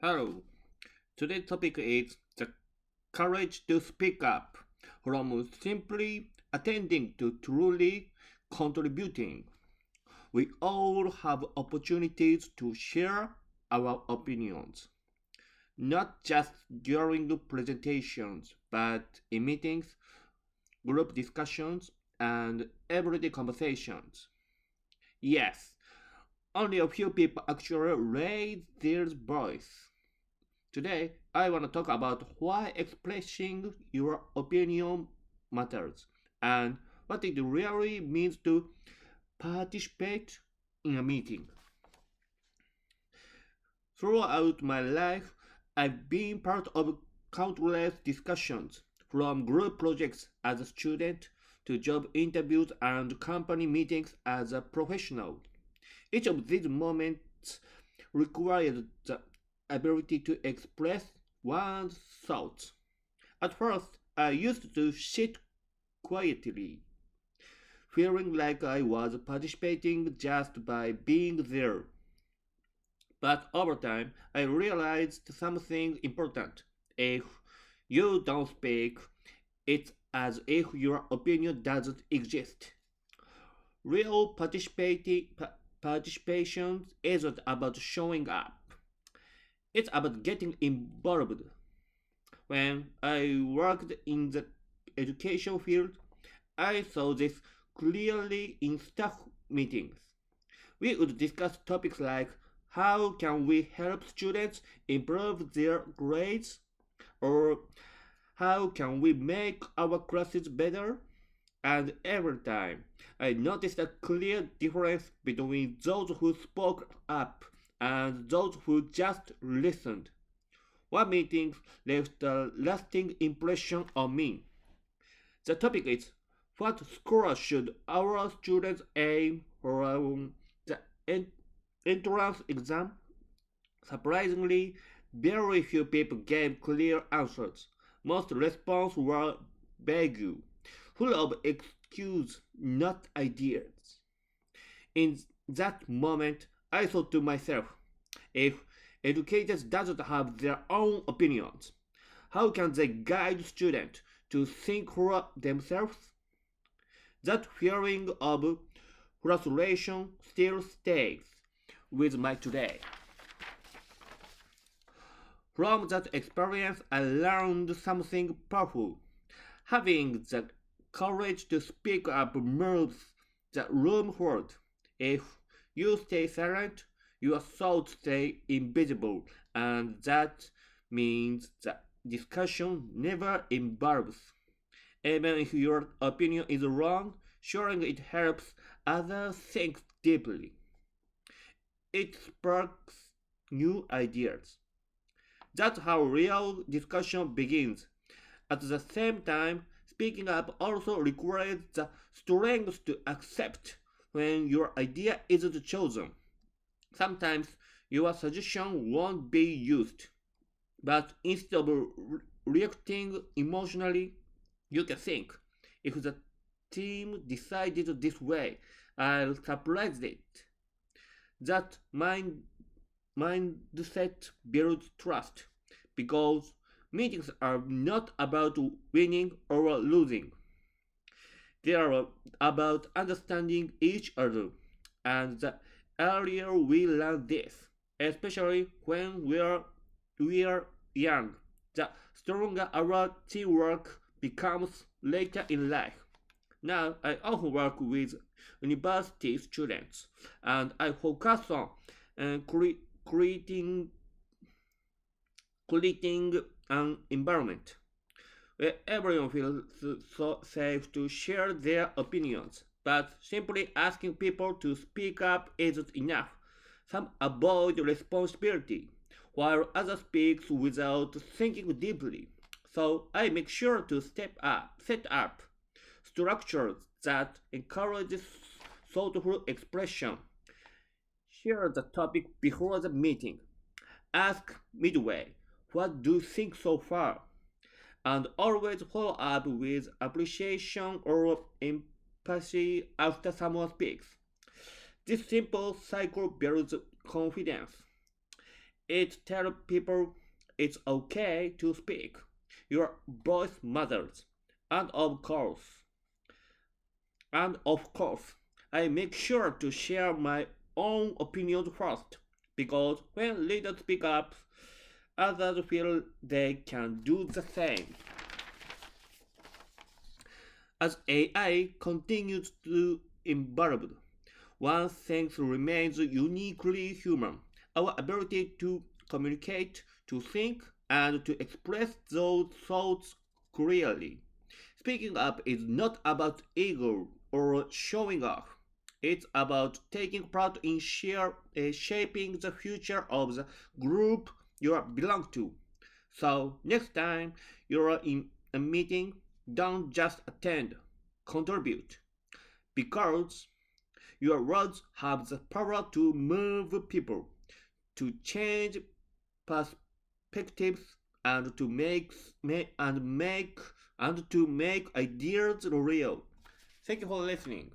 Hello. Today's topic is the courage to speak up, from simply attending to truly contributing. We all have opportunities to share our opinions, not just during the presentations, but in meetings, group discussions, and everyday conversations. Yes, only a few people actually raise their voice. Today, I want to talk about why expressing your opinion matters and what it really means to participate in a meeting. Throughout my life, I've been part of countless discussions, from group projects as a student to job interviews and company meetings as a professional. Each of these moments required the ability to express one's thoughts. At first, I used to sit quietly, feeling like I was participating just by being there. But over time, I realized something important. If you don't speak, it's as if your opinion doesn't exist. Real participation isn't about showing up, it's about getting involved. When I worked in the education field, I saw this clearly in staff meetings. We would discuss topics like how can we help students improve their grades or how can we make our classes better? And every time I noticed a clear difference between those who spoke up and those who just listened. One meeting left a lasting impression on me. The topic is what score should our students aim for the entrance exam? Surprisingly, very few people gave clear answers. Most responses were vague, full of excuses, not ideas. In that moment, I thought to myself, if educators doesn't have their own opinions, how can they guide students to think for themselves? That feeling of frustration still stays with me today. From that experience, I learned something powerful. Having the courage to speak up moves the room forward. If you stay silent, your thoughts stay invisible, and that means the discussion never evolves. Even if your opinion is wrong, sharing it helps others think deeply. It sparks new ideas. That's how real discussion begins. At the same time, speaking up also requires the strength to accept when your idea isn't chosen. Sometimes your suggestion won't be used, but instead of reacting emotionally, you can think, if the team decided this way, I'll surprise it. That mindset builds trust because meetings are not about winning or losing. They are about understanding each other. And the earlier we learn this, especially when we are young, the stronger our teamwork becomes later in life. Now, I often work with university students, and I focus on creating an environment where everyone feels so safe to share their opinions. But simply asking people to speak up isn't enough. Some avoid responsibility, while others speak without thinking deeply. So I make sure to set up structures that encourage thoughtful expression. Share the topic before the meeting. Ask midway, what do you think so far? And always follow up with appreciation or empathy after someone speaks. This simple cycle builds confidence. It tells people it's okay to speak. Your voice matters. And of course, I make sure to share my own opinions first. Because when leaders speak up, others feel they can do the same. As AI continues to evolve, one thing remains uniquely human: our ability to communicate, to think, and to express those thoughts clearly. Speaking up is not about ego or showing off. It's about taking part in shaping the future of the group you belong to. So, next time you're in a meeting, don't just attend, contribute. Because your words have the power to move people, to change perspectives, and to make ideas real. Thank you for listening.